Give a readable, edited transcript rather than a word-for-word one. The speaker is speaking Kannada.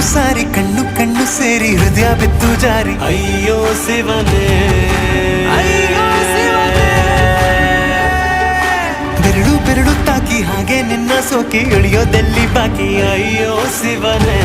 ಸಾರಿ ಕಣ್ಣು ಕಣ್ಣು ಸೇರಿ ಹೃದಯ ಬಿತ್ತು ಜಾರಿ ಅಯ್ಯೋ ಶಿವನೇ ಬೆರಳು ಬೆರಳು ತಾಕಿ ಹಾಗೆ ನಿನ್ನ ಸೋಕಿ ಇಳಿಯೋದೆಲ್ಲಿ ಬಾಕಿ ಅಯ್ಯೋ ಶಿವನೇ